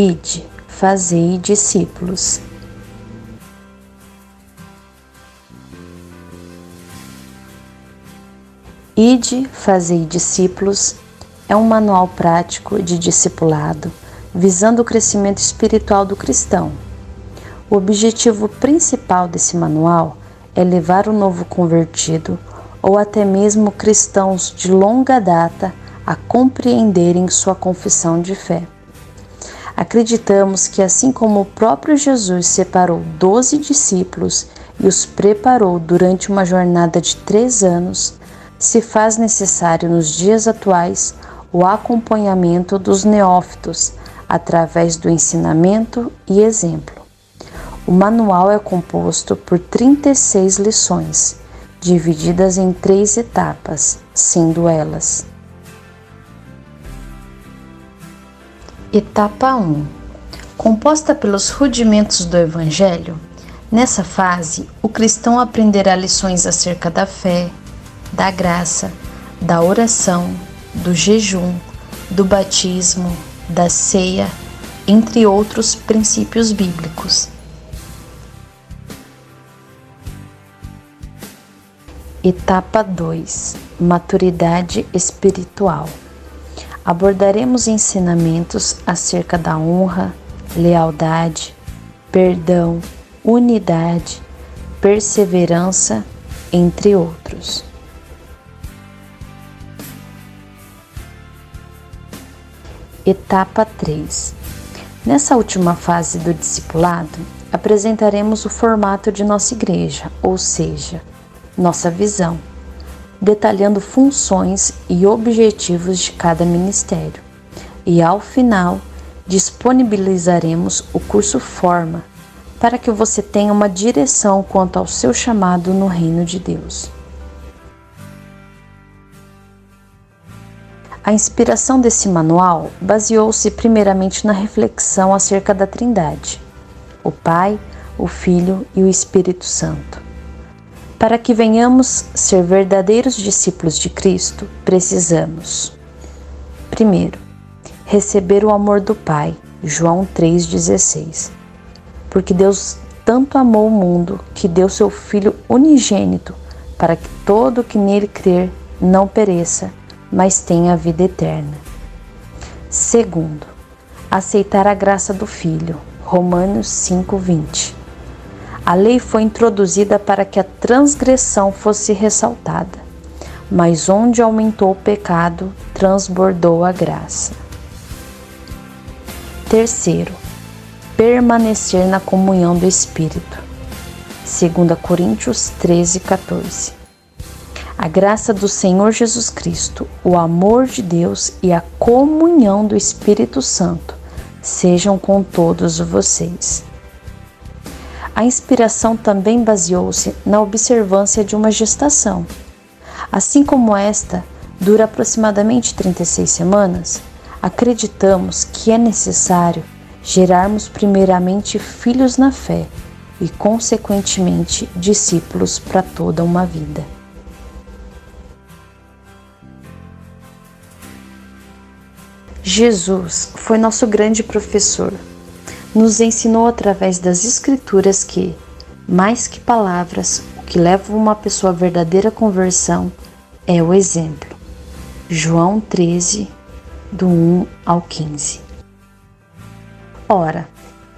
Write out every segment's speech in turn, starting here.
Ide, fazei discípulos. Ide, fazei discípulos é um manual prático de discipulado visando o crescimento espiritual do cristão. O objetivo principal desse manual é levar o novo convertido ou até mesmo cristãos de longa data a compreenderem sua confissão de fé. Acreditamos que assim como o próprio Jesus separou 12 discípulos e os preparou durante uma jornada de 3 anos, se faz necessário nos dias atuais o acompanhamento dos neófitos através do ensinamento e exemplo. O manual é composto por 36 lições, divididas em 3 etapas, sendo elas: Etapa 1. Composta pelos rudimentos do Evangelho, nessa fase, o cristão aprenderá lições acerca da fé, da graça, da oração, do jejum, do batismo, da ceia, entre outros princípios bíblicos. Etapa 2. Maturidade espiritual. Abordaremos ensinamentos acerca da honra, lealdade, perdão, unidade, perseverança, entre outros. Etapa 3. Nessa última fase do discipulado, apresentaremos o formato de nossa igreja, ou seja, nossa visão, detalhando funções e objetivos de cada ministério. E ao final, disponibilizaremos o curso Forma, para que você tenha uma direção quanto ao seu chamado no reino de Deus. A inspiração desse manual baseou-se primeiramente na reflexão acerca da Trindade, o Pai, o Filho e o Espírito Santo. Para que venhamos ser verdadeiros discípulos de Cristo, precisamos: primeiro, receber o amor do Pai, João 3,16. Porque Deus tanto amou o mundo que deu seu Filho unigênito, para que todo o que nele crer não pereça, mas tenha a vida eterna. Segundo, aceitar a graça do Filho, Romanos 5,20. A lei foi introduzida para que a transgressão fosse ressaltada, mas onde aumentou o pecado, transbordou a graça. Terceiro, permanecer na comunhão do Espírito, 2 Coríntios 13,14. A graça do Senhor Jesus Cristo, o amor de Deus e a comunhão do Espírito Santo sejam com todos vocês. A inspiração também baseou-se na observância de uma gestação. Assim como esta dura aproximadamente 36 semanas, acreditamos que é necessário gerarmos primeiramente filhos na fé e, consequentemente, discípulos para toda uma vida. Jesus foi nosso grande professor. Nos ensinou através das Escrituras que, mais que palavras, o que leva uma pessoa à verdadeira conversão é o exemplo. João 13, do 1 ao 15. Ora,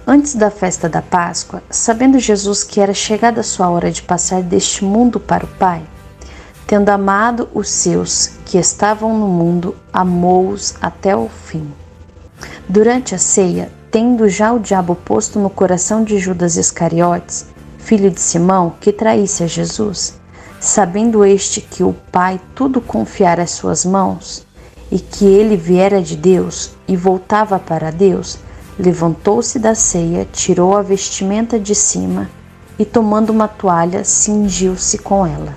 antes da festa da Páscoa, sabendo Jesus que era chegada a sua hora de passar deste mundo para o Pai, tendo amado os seus que estavam no mundo, amou-os até o fim. Durante a ceia, tendo já o diabo posto no coração de Judas Iscariotes, filho de Simão, que traísse a Jesus, sabendo este que o Pai tudo confiara às suas mãos, e que ele viera de Deus e voltava para Deus, levantou-se da ceia, tirou a vestimenta de cima e, tomando uma toalha, cingiu-se com ela.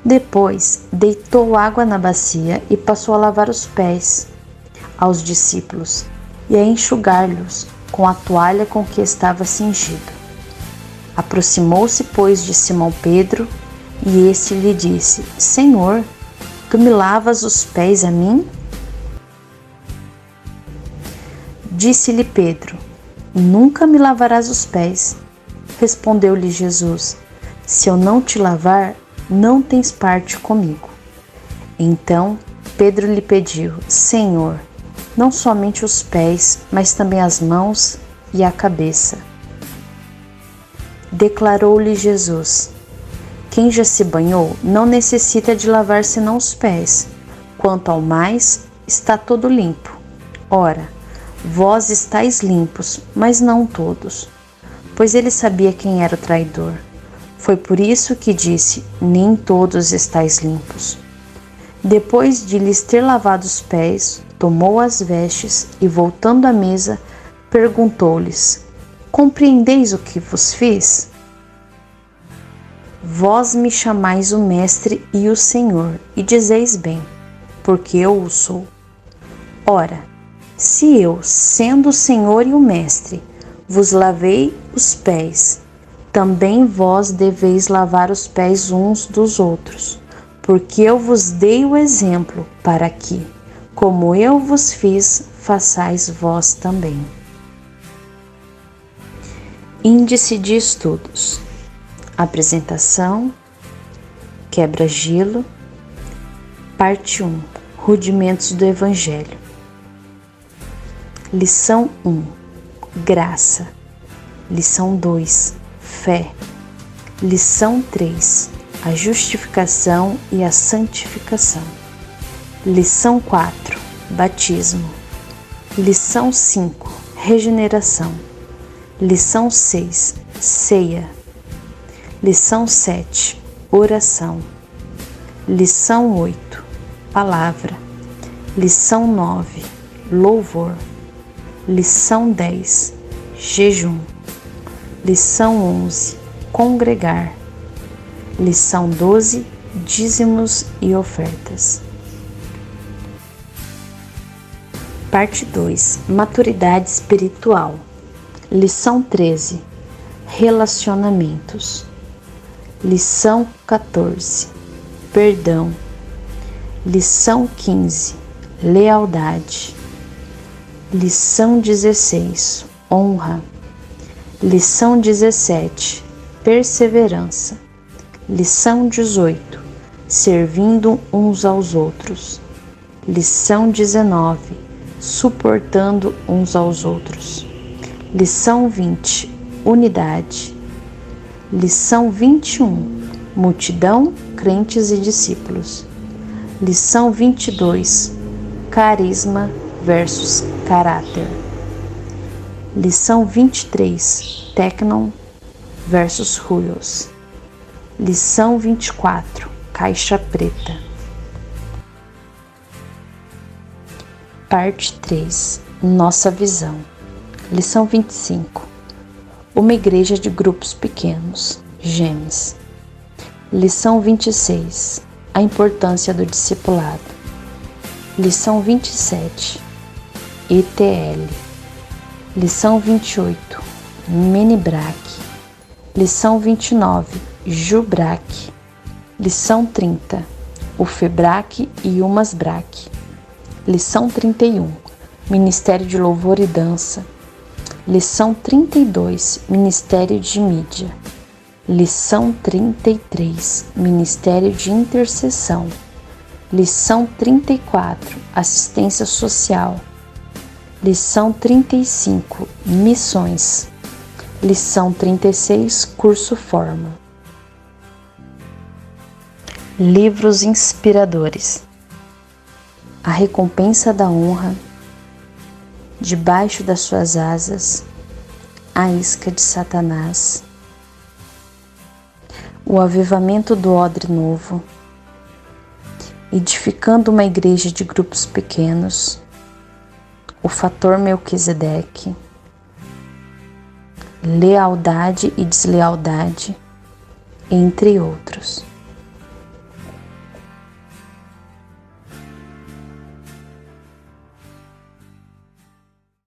Depois, deitou água na bacia e passou a lavar os pés aos discípulos e a enxugar-lhes com a toalha com que estava cingido. Aproximou-se, pois, de Simão Pedro, e este lhe disse: Senhor, tu me lavas os pés a mim? Disse-lhe Pedro: Nunca me lavarás os pés. Respondeu-lhe Jesus: Se eu não te lavar, não tens parte comigo. Então Pedro lhe pediu: Senhor, não somente os pés, mas também as mãos e a cabeça. Declarou-lhe Jesus: Quem já se banhou não necessita de lavar senão os pés. Quanto ao mais, está todo limpo. Ora, vós estáis limpos, mas não todos. Pois ele sabia quem era o traidor. Foi por isso que disse: Nem todos estáis limpos. Depois de lhes ter lavado os pés, tomou as vestes e, voltando à mesa, perguntou-lhes: Compreendeis o que vos fiz? Vós me chamais o Mestre e o Senhor, e dizeis bem, porque eu o sou. Ora, se eu, sendo o Senhor e o Mestre, vos lavei os pés, também vós deveis lavar os pés uns dos outros, porque eu vos dei o exemplo para que, como eu vos fiz, façais vós também. Índice de estudos: Apresentação, Quebra-gelo, Parte 1, Rudimentos do Evangelho. Lição 1, Graça. Lição 2, Fé. Lição 3, a justificação e a santificação. Lição 4, Batismo. Lição 5, Regeneração. Lição 6, Ceia. Lição 7, Oração. Lição 8, Palavra. Lição 9, Louvor. Lição 10, Jejum. Lição 11, Congregar. Lição 12, Dízimos e ofertas. Parte 2, Maturidade espiritual. Lição 13, Relacionamentos. Lição 14, Perdão. Lição 15, Lealdade. Lição 16, Honra. Lição 17, Perseverança. Lição 18, Servindo uns aos outros. Lição 19, Suportando uns aos outros. Lição 20, Unidade. Lição 21, Multidão, crentes e discípulos. Lição 22, Carisma versus Caráter. Lição 23, Tecnon versus Ruios. Lição 24, Caixa Preta. Parte 3, Nossa visão. Lição 25, Uma igreja de grupos pequenos, GEMES. Lição 26, A importância do discipulado. Lição 27, ETL. Lição 28, Menibrac. Lição 29, Jubrac. Lição 30, Ufebrac e Umasbrac. Lição 31, Ministério de Louvor e Dança. Lição 32, Ministério de Mídia. Lição 33, Ministério de Intercessão. Lição 34, Assistência Social. Lição 35, Missões. Lição 36, Curso Forma. Livros inspiradores. A recompensa da honra. Debaixo das suas asas. A isca de Satanás. O avivamento do odre novo. Edificando uma igreja de grupos pequenos. O fator Melquisedeque. Lealdade e deslealdade, entre outros.